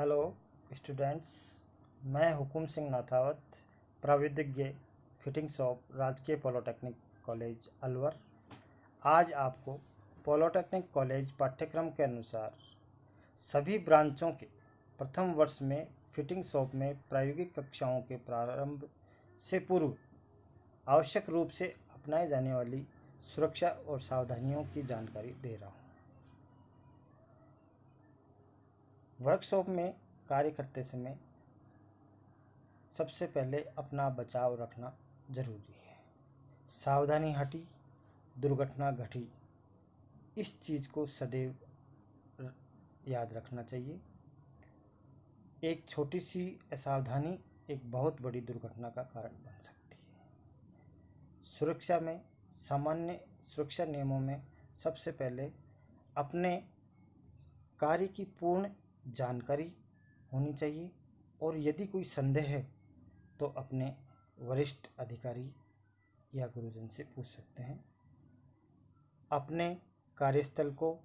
Hello students. मैं Hukum Singh Nathawat, प्राविधिज्ञ fitting shop, राजकीय polytechnic college Alwar. आज आपको पॉलिटेक्निक कॉलेज पाठ्यक्रम के अनुसार सभी ब्रांचों के प्रथम वर्ष में फिटिंग शॉप में प्रायोगिक कक्षाओं के प्रारंभ से पूर्व आवश्यक रूप से अपनाए जाने वाली सुरक्षा और सावधानियों की जानकारी दे रहा हूँ। वर्कशॉप में कार्य करते समय सबसे पहले अपना बचाव रखना जरूरी है। सावधानी हटी, दुर्घटना घटी, इस चीज़ को सदैव याद रखना चाहिए। एक छोटी सी असावधानी एक बहुत बड़ी दुर्घटना का कारण बन सकती है। सुरक्षा में सामान्य सुरक्षा नियमों में सबसे पहले अपने कार्य की पूर्ण जानकारी होनी चाहिए और यदि कोई संदेह है तो अपने वरिष्ठ अधिकारी या गुरुजन से पूछ सकते हैं। अपने कार्यस्थल को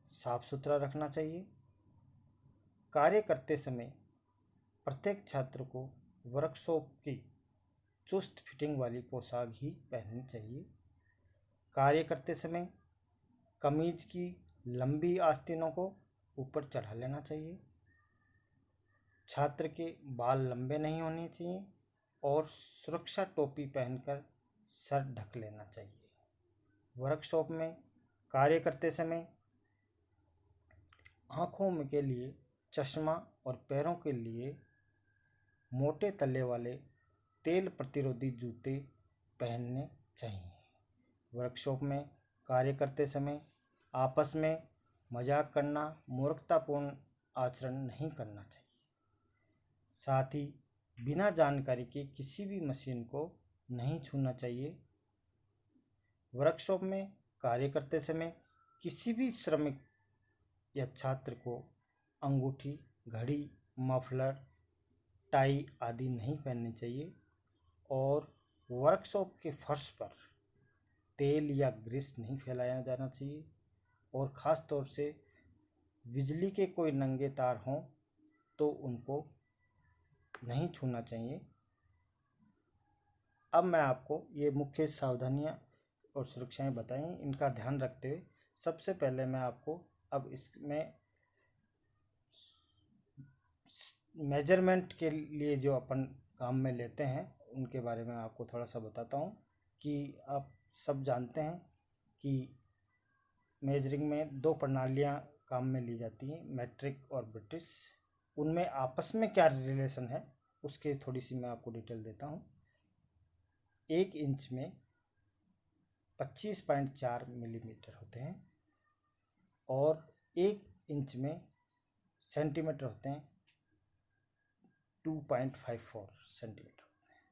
साफ सुथरा रखना चाहिए। कार्य करते समय प्रत्येक छात्र को वर्कशॉप की चुस्त फिटिंग वाली पोशाक ही पहननी चाहिए। कार्य करते समय कमीज की लंबी आस्तीनों को ऊपर चढ़ा लेना चाहिए। छात्र के बाल लंबे नहीं होने चाहिए और सुरक्षा टोपी पहनकर सर ढक लेना चाहिए। वर्कशॉप में कार्य करते समय आँखों में के लिए चश्मा और पैरों के लिए मोटे तले वाले तेल प्रतिरोधी जूते पहनने चाहिए। वर्कशॉप में कार्य करते समय आपस में मजाक करना, मूर्खतापूर्ण आचरण नहीं करना चाहिए। साथ ही बिना जानकारी के किसी भी मशीन को नहीं छूना चाहिए। वर्कशॉप में कार्य करते समय किसी भी श्रमिक या छात्र को अंगूठी, घड़ी, मफलर, टाई आदि नहीं पहननी चाहिए और वर्कशॉप के फर्श पर तेल या ग्रीस नहीं फैलाया जाना चाहिए और ख़ास तौर से बिजली के कोई नंगे तार हों तो उनको नहीं छूना चाहिए। अब मैं आपको ये मुख्य सावधानियां और सुरक्षाएं बताई, इनका ध्यान रखते हुए सबसे पहले मैं आपको अब इसमें मेजरमेंट के लिए जो अपन काम में लेते हैं उनके बारे में आपको थोड़ा सा बताता हूँ कि आप सब जानते हैं कि मेजरिंग में दो प्रणालियाँ काम में ली जाती हैं, मैट्रिक और ब्रिटिश। उनमें आपस में क्या रिलेशन है उसके थोड़ी सी मैं आपको डिटेल देता हूँ। 1 इंच में 25.4 मिलीमीटर होते हैं और 1 इंच में सेंटीमीटर होते हैं 2.54 सेंटीमीटर होते हैं।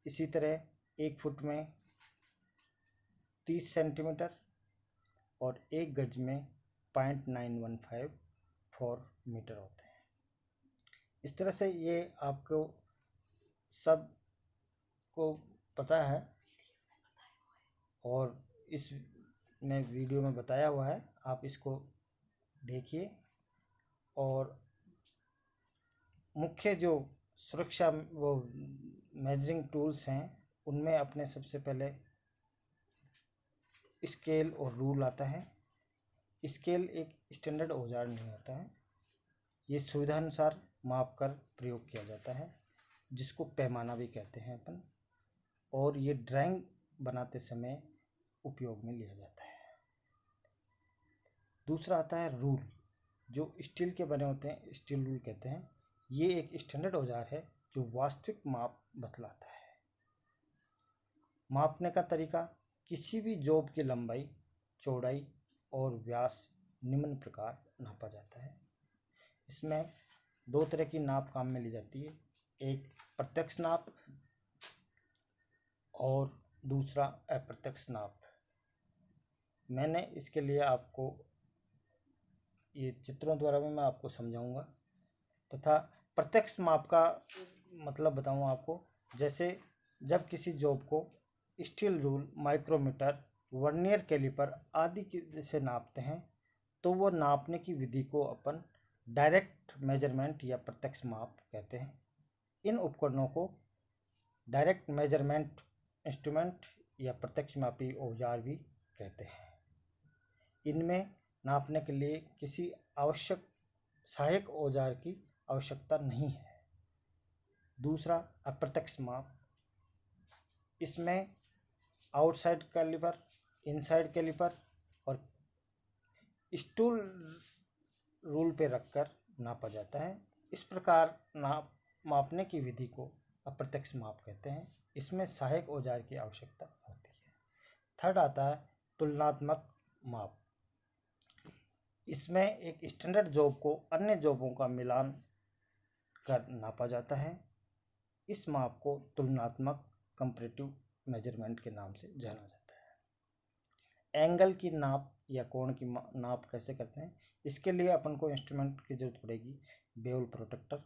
इसी तरह 1 फुट में 30 सेंटीमीटर और 1 गज में 0.915 मीटर होते हैं। इस तरह से ये आपको सब को पता है और इस में वीडियो में बताया हुआ है, आप इसको देखिए। और मुख्य जो सुरक्षा वो मेजरिंग टूल्स हैं उनमें अपने सबसे पहले स्केल और रूल आता है। स्केल एक स्टैंडर्ड औजार नहीं होता है, ये सुविधा अनुसार माप कर प्रयोग किया जाता है, जिसको पैमाना भी कहते हैं अपन, और ये ड्राइंग बनाते समय उपयोग में लिया जाता है। दूसरा आता है रूल, जो स्टील के बने होते हैं, स्टील रूल कहते हैं। ये एक स्टैंडर्ड औजार है जो वास्तविक माप बतलाता है। मापने का तरीका, किसी भी जॉब की लंबाई, चौड़ाई और व्यास निम्न प्रकार नापा जाता है। इसमें 2 तरह की नाप काम में ली जाती है, एक प्रत्यक्ष नाप और दूसरा अप्रत्यक्ष नाप। मैंने इसके लिए आपको ये चित्रों द्वारा भी मैं आपको समझाऊंगा तथा प्रत्यक्ष माप का मतलब बताऊं आपको। जैसे जब किसी जॉब को steel rule, micrometer, vernier caliper आदि से नापते हैं तो वो नापने की विधि को अपन डायरेक्ट मेजरमेंट या प्रत्यक्ष माप कहते हैं। इन उपकरणों को डायरेक्ट मेजरमेंट इंस्ट्रूमेंट या प्रत्यक्ष मापी औजार भी कहते हैं। इनमें नापने के लिए किसी आवश्यक सहायक औजार की आवश्यकता नहीं है। दूसरा, अप्रत्यक्ष माप। इसमें आउटसाइड कैलिपर, इनसाइड कैलिपर और स्टूल रूल पे रखकर नापा जाता है। इस प्रकार मापने की विधि को अप्रत्यक्ष माप कहते हैं। इसमें सहायक औजार की आवश्यकता होती है। थर्ड आता है तुलनात्मक माप। इसमें एक स्टैंडर्ड जॉब को अन्य जॉबों का मिलान कर नापा जाता है। इस माप को तुलनात्मक कंपैरेटिव मेजरमेंट के नाम से जाना जाता है। एंगल की नाप या कोण की नाप कैसे करते हैं? इसके लिए अपन को इंस्ट्रूमेंट की जरूरत पड़ेगी। बेवल प्रोट्रैक्टर,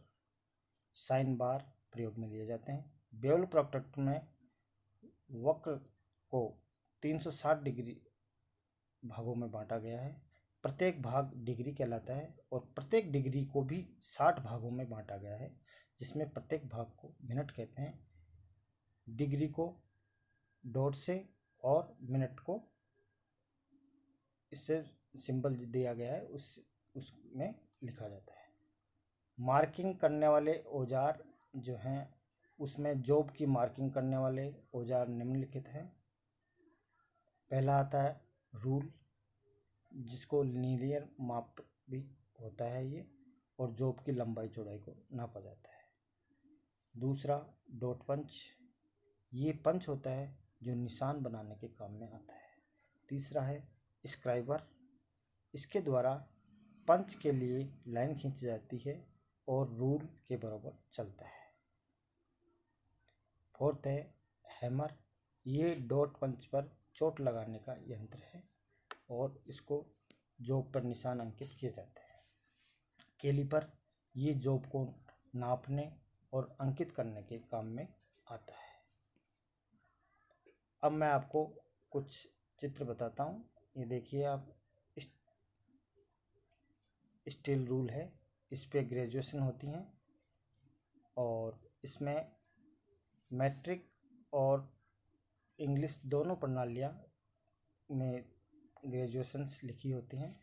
साइन बार प्रयोग में लिए जाते हैं। बेवल प्रोट्रैक्टर में वक्र को 360 डिग्री भागों में बांटा गया है। प्रत्येक भाग डिग्री कहलाता है और प्रत्येक डिग्री को भी 60 भागों में बांटा गया है, जिसमें प्रत्येक भाग को मिनट कहते हैं। डिग्री को डॉट से और मिनट को इससे सिंबल दिया गया है, उसमें लिखा जाता है। मार्किंग करने वाले औजार जो हैं, उसमें जॉब की मार्किंग करने वाले औजार निम्नलिखित हैं। पहला आता है रूल, जिसको लीनियर माप भी होता है ये, और जॉब की लंबाई चौड़ाई को नापा जाता है। दूसरा डॉट पंच, ये पंच होता है जो निशान बनाने के काम में आता है। तीसरा है स्क्राइबर, इसके द्वारा पंच के लिए लाइन खींची जाती है और रूल के बराबर चलता है। फोर्थ है हैमर, ये डॉट पंच पर चोट लगाने का यंत्र है और इसको जॉब पर निशान अंकित किए जाते हैं। कैलिपर, ये जॉब को नापने और अंकित करने के काम में आता है। अब मैं आपको कुछ चित्र बताता हूँ। ये देखिए आप, स्टील रूल है, इस पे ग्रेजुएशन होती हैं और इसमें मैट्रिक और इंग्लिश दोनों प्रणालियाँ में ग्रेजुएशंस लिखी होती हैं।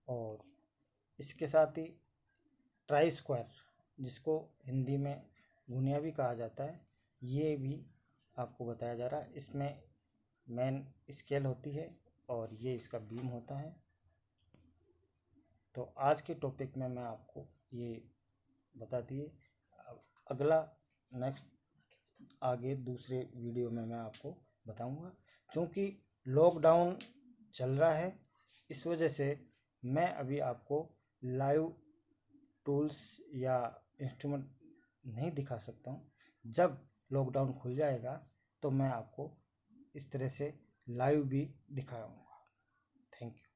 और इसके साथ ही ट्राई स्क्वायर, जिसको हिंदी में गुनिया भी कहा जाता है, ये भी आपको बताया जा रहा है। इसमें मेन स्केल होती है और ये इसका बीम होता है। तो आज के टॉपिक में मैं आपको ये बता दिए। अगला नेक्स्ट आगे दूसरे वीडियो में मैं आपको बताऊंगा। क्योंकि लॉकडाउन चल रहा है, इस वजह से मैं अभी आपको लाइव टूल्स या इंस्ट्रूमेंट नहीं दिखा सकता हूँ। जब लॉकडाउन खुल जाएगा तो मैं आपको इस तरह से लाइव भी दिखाऊंगा। Thank you.